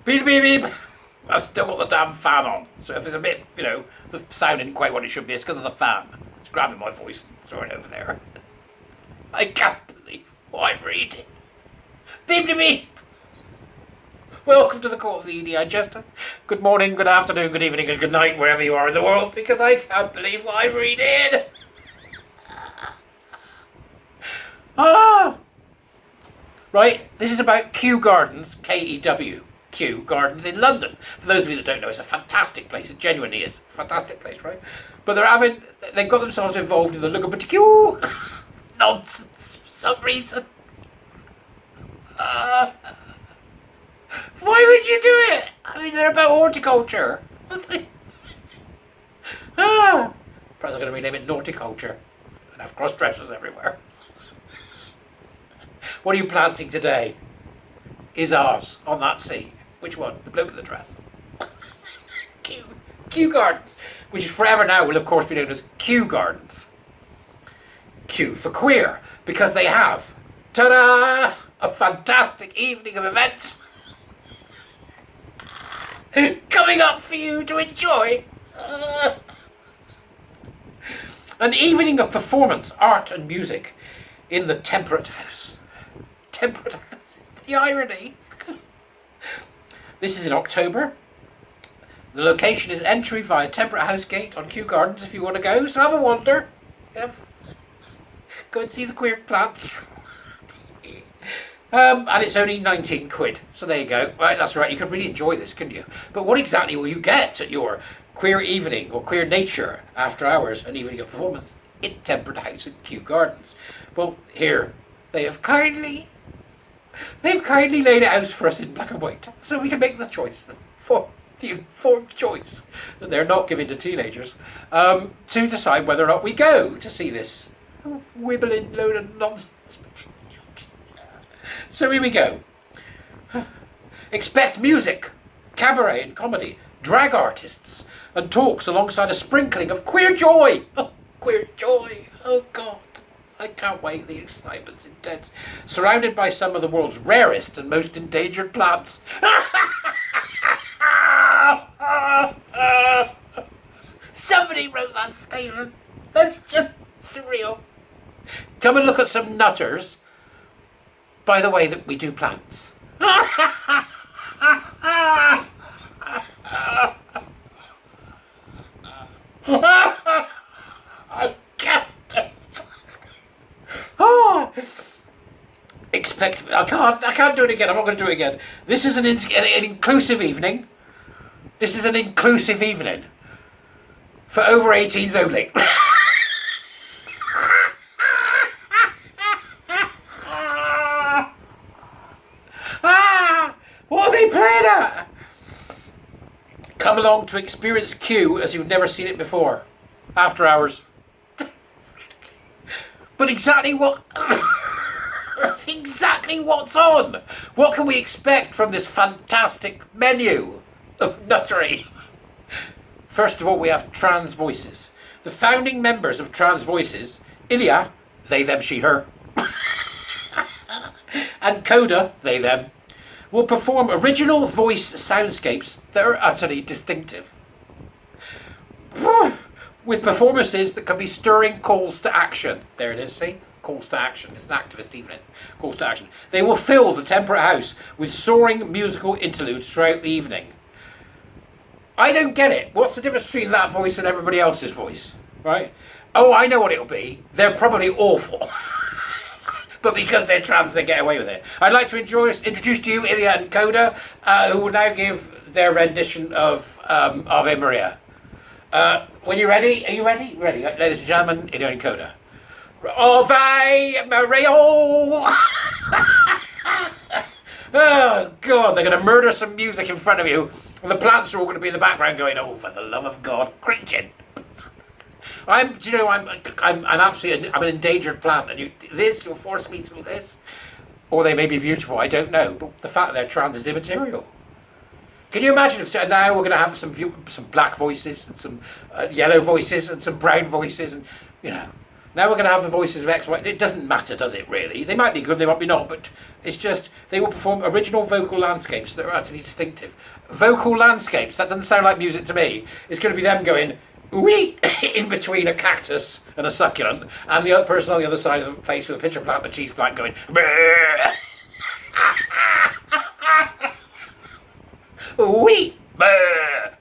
Beep, beep, beep. I've still got the damn fan on. So if it's a bit, the sound isn't quite what it should be, it's because of the fan. It's grabbing my voice and throwing it over there. I can't believe what I'm reading. Beep, beep, beep. Welcome to the court of the EDI Jester. Good morning, good afternoon, good evening, and good night, wherever you are in the world, because I can't believe what I'm reading. Right, this is about Kew Gardens, Kew, Kew Gardens in London. For those of you that don't know, it's a fantastic place. It genuinely is. Fantastic place, right? But they've got themselves involved in the LGBTQ nonsense for some reason. Why would you do it? I mean, they're about horticulture. Perhaps I'm going to rename it Nauticulture and have cross-dressers everywhere. What are you planting today? Is ours on that sea. Which one? The bloke in the dress. Kew Gardens, which is forever now will of course be known as Kew Gardens. Q for queer, because they have, ta-da, a fantastic evening of events coming up for you to enjoy. An evening of performance, art and music in the Temperate House. Temperate House, the irony. This is in October. The location is entry via Temperate House Gate on Kew Gardens if you want to go, so have a wander. Yep. Go and see the queer plants. And it's only 19 quid, so there you go. Right, that's right, you could really enjoy this, couldn't you? But what exactly will you get at your queer evening or queer nature after hours and evening of performance in Temperate House at Kew Gardens? Well, here, they've kindly laid it out for us in black and white, so we can make the choice, the informed choice that they're not giving to teenagers, to decide whether or not we go to see this wibbling load of nonsense. So here we go. Expect music, cabaret and comedy, drag artists, and talks alongside a sprinkling of queer joy. Oh, queer joy. Oh, God. I can't wait. The excitement's intense. Surrounded by some of the world's rarest and most endangered plants. Somebody wrote that statement. That's just surreal. Come and look at some nutters. By the way, that we do plants. I can't. I can't do it again. I'm not going to do it again. This is an inclusive evening. This is an inclusive evening for over 18s only. What are they playing at? Come along to experience Q as you've never seen it before. After hours. But exactly what... exactly what's on? What can we expect from this fantastic menu of nuttery? First of all, we have trans voices. The founding members of trans voices, Ilya, they, them, she, her, and Coda, they, them, will perform original voice soundscapes that are utterly distinctive. With performances that can be stirring calls to action. There it is, see? Calls to action. It's an activist evening. Calls to action. They will fill the Temperate House with soaring musical interludes throughout the evening. I don't get it. What's the difference between that voice and everybody else's voice? Right? Oh, I know what it'll be. They're probably awful. But because they're trans, they get away with it. I'd like to introduce to you Ilya and Coda, who will now give their rendition of Ave Maria. When you're ready, are you ready? Ready, ladies and gentlemen, Ilya and Coda. Ave Maria! Oh, God, they're going to murder some music in front of you, and the plants are all going to be in the background going, oh, for the love of God, cringing. I'm absolutely, I'm an endangered plant, and you'll force me through this? Or they may be beautiful, I don't know, but the fact that they're trans is immaterial. Can you imagine if now we're going to have some black voices, and some yellow voices, and some brown voices, and, Now we're going to have the voices of X, Y. It doesn't matter, does it, really? They might be good, they might be not, but it's just they will perform original vocal landscapes that are utterly distinctive. Vocal landscapes, that doesn't sound like music to me. It's going to be them going, ooh in between a cactus and a succulent, and the other person on the other side of the place with a pitcher plant and a cheese plant going, ooh-wee,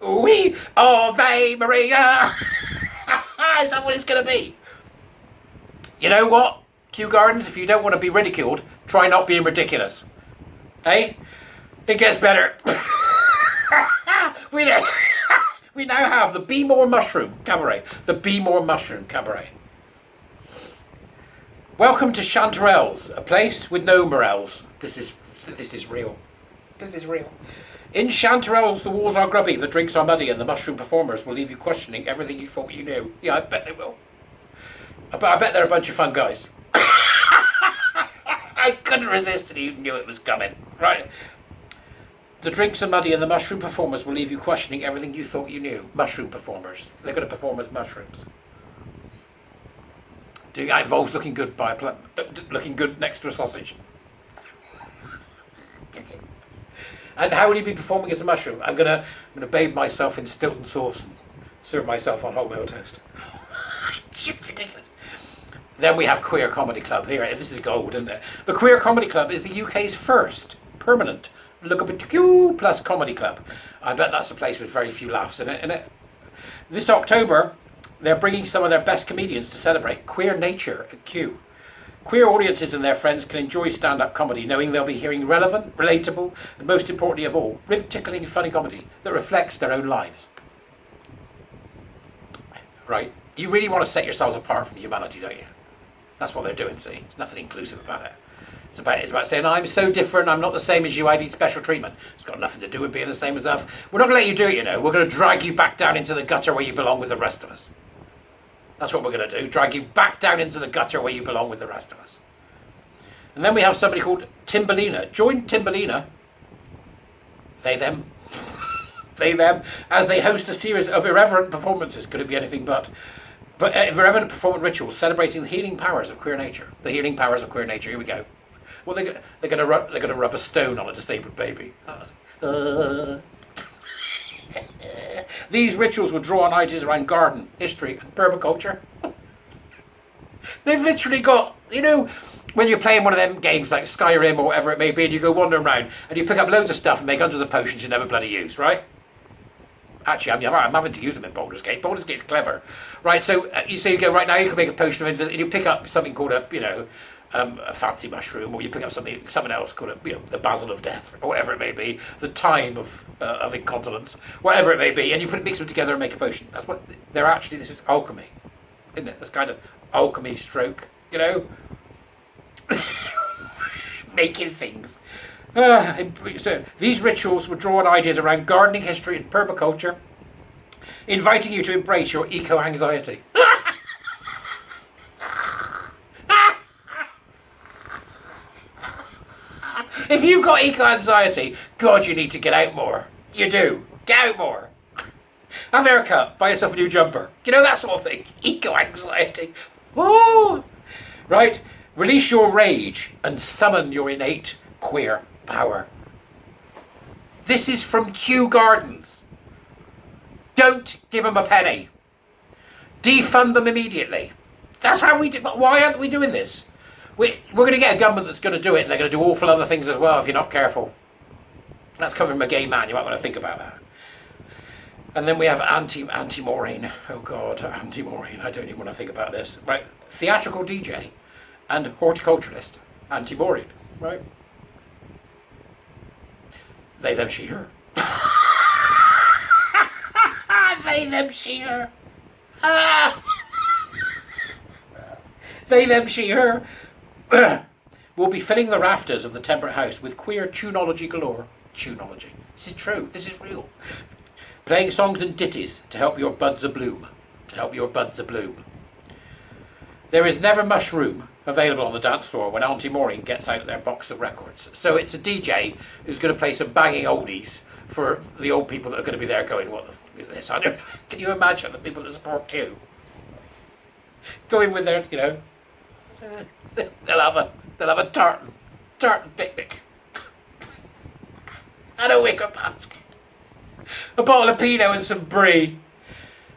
ooh-wee, Ave Maria. Is that what it's going to be? You know what, Kew Gardens, if you don't want to be ridiculed, try not being ridiculous. Hey? It gets better. we now have the Be More Mushroom Cabaret. The Be More Mushroom Cabaret. Welcome to Chanterelles, a place with no morels. This is real. This is real. In Chanterelles, the walls are grubby, the drinks are muddy, and the mushroom performers will leave you questioning everything you thought you knew. Yeah, I bet they will. I bet they're a bunch of fun guys. I couldn't resist and you knew it was coming. Right. The drinks are muddy and the mushroom performers will leave you questioning everything you thought you knew. Mushroom performers. They're going to perform as mushrooms. Do you think that involves looking good looking good next to a sausage? And how will you be performing as a mushroom? I'm gonna bathe myself in Stilton sauce and serve myself on wholemeal toast. Just ridiculous. Then we have Queer Comedy Club here. This is gold, isn't it? The Queer Comedy Club is the UK's first permanent LGBTQ plus comedy club. I bet that's a place with very few laughs in it. This October, they're bringing some of their best comedians to celebrate queer nature at Kew. Queer audiences and their friends can enjoy stand-up comedy knowing they'll be hearing relevant, relatable, and most importantly of all, rib-tickling funny comedy that reflects their own lives. Right? You really want to set yourselves apart from humanity, don't you? That's what they're doing, see? There's nothing inclusive about it. It's about saying, I'm so different, I'm not the same as you, I need special treatment. It's got nothing to do with being the same as us. We're not going to let you do it, you know. We're going to drag you back down into the gutter where you belong with the rest of us. That's what we're going to do, drag you back down into the gutter where you belong with the rest of us. And then we have somebody called Timberlina. Join Timberlina, they, them, as they host a series of irreverent performances. Could it be anything but irreverent performance rituals celebrating the healing powers of queer nature. The healing powers of queer nature. Here we go. Well, they're going to rub a stone on a disabled baby. These rituals will draw on ideas around garden, history, and permaculture. They've literally got, you know, when you're playing one of them games like Skyrim or whatever it may be, and you go wandering around and you pick up loads of stuff and make hundreds of potions you never bloody use, right? Actually, I'm having to use them in Baldur's Gate. Baldur's Gate's clever, right? So you go right now. You can make a potion of invisibility, and you pick up something called a fancy mushroom, or you pick up something else called the basil of death, or whatever it may be, the thyme of incontinence, whatever it may be, and you mix them together and make a potion. That's what they're actually. This is alchemy, isn't it? This kind of alchemy stroke, you know, making things. So these rituals will draw on ideas around gardening history and permaculture, inviting you to embrace your eco-anxiety. If you've got eco-anxiety, God, you need to get out more. You do. Get out more. Have a haircut. Buy yourself a new jumper. You know, that sort of thing. Eco-anxiety. Oh! Right? Release your rage and summon your innate queer power. This is from Kew Gardens. Don't give them a penny. Defund them immediately. That's how we do. But why aren't we doing this? We're going to get a government that's going to do it, and they're going to do awful other things as well if you're not careful. That's coming from a gay man. You might want to think about that. And then we have Auntie Maureen. Oh God, Auntie Maureen. I don't even want to think about this. Right, theatrical DJ and horticulturalist Auntie Maureen. Right. They, them, she, her. They, them, she, her. They, them, she, her. Will be filling the rafters of the Temperate House with queer tunology galore. Tunology. This is true. This is real. Playing songs and ditties to help your buds a-bloom. To help your buds a-bloom. There is never much room available on the dance floor when Auntie Maureen gets out their box of records. So it's a DJ who's going to play some banging oldies for the old people that are going to be there going, what the f*** is this? I don't. Can you imagine the people that support Q? Go in with their, you know, they'll have a tartan picnic. And a wicker basket. A bottle of Pinot and some brie.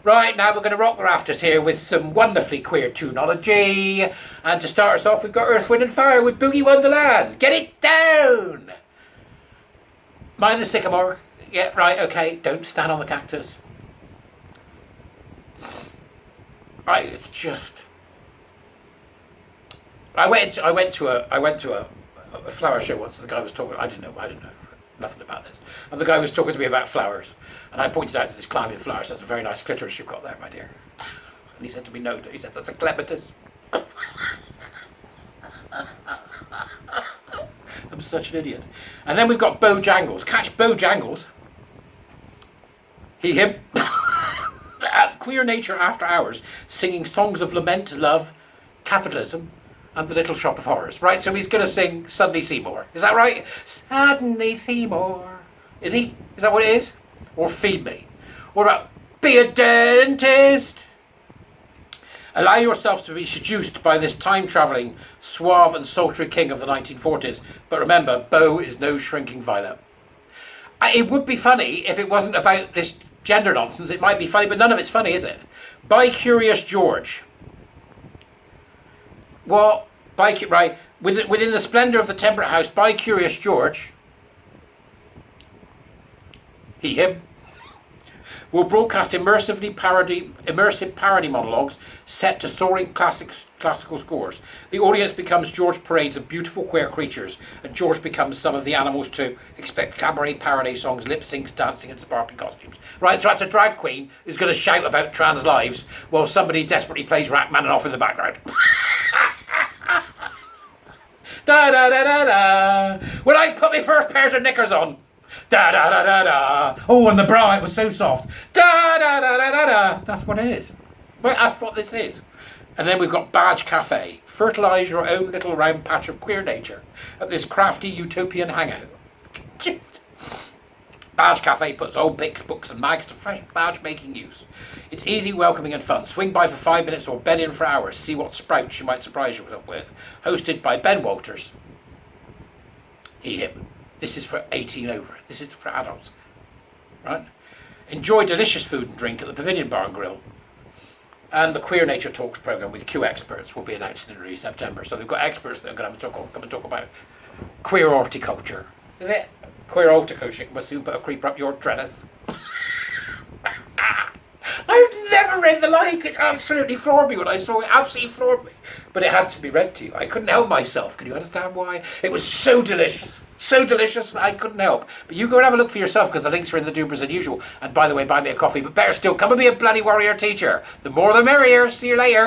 Right, now we're going to rock the rafters here with some wonderfully queer tunology. And to start us off, we've got Earth, Wind and Fire with Boogie Wonderland. Get it down! Mind the sycamore. Yeah, right, okay. Don't stand on the cactus. Right, it's just... I went to a flower show once, and the guy was talking. I didn't know nothing about this, and the guy was talking to me about flowers, and I pointed out to this climbing flowers. That's a very nice clitoris you've got there, my dear. And he said to me, no. He said, that's a clematis. I'm such an idiot. And then we've got Bojangles. Catch Bojangles. He, him. Queer Nature After Hours, singing songs of lament, love, capitalism, and the Little Shop of Horrors. Right, so he's going to sing Suddenly Seymour. Is that right? Suddenly Seymour. Is he? Is that what it is? Or Feed Me? What about Be a Dentist? Allow yourself to be seduced by this time-travelling, suave and sultry king of the 1940s. But remember, Bo is no shrinking violet. It would be funny if it wasn't about this gender nonsense. It might be funny, but none of it's funny, is it? By Curious George. Well, right, within the splendour of the temperate house, by Curious George, he, him, will broadcast immersive parody monologues set to soaring classical scores. The audience becomes George parades of beautiful queer creatures, and George becomes some of the animals to expect cabaret parody songs, lip syncs, dancing, and sparkling costumes. Right, so that's a drag queen who's going to shout about trans lives while somebody desperately plays Rachmaninoff in the background. Da da da da da. When I put my first pairs of knickers on. Da da da da da. Oh, and the bra, it was so soft. Da da da da da da. That's what it is. Well, that's what this is. And then we've got Badge Cafe. Fertilise your own little round patch of queer nature at this crafty utopian hangout. Just Badge Cafe puts old pics, books and mags to fresh badge making use. It's easy, welcoming and fun. Swing by for 5 minutes or bed in for hours. See what sprouts you might surprise yourself with. Hosted by Ben Walters. He, him. This is for 18 over. This is for adults. Right? Enjoy delicious food and drink at the Pavilion Bar and Grill. And the Queer Nature Talks programme with Kew experts will be announced in early September. So they've got experts that are going to come and talk about queer horticulture. Is it? Queer horticulture must soon put a creeper up your trellis. I've never read the like. It absolutely floored me when I saw it. Absolutely floored me. But it had to be read to you. I couldn't help myself. Can you understand why? It was so delicious. So delicious that I couldn't help. But you go and have a look for yourself because the links are in the doobers as usual. And by the way, buy me a coffee. But better still, come and be a bloody warrior teacher. The more the merrier. See you later.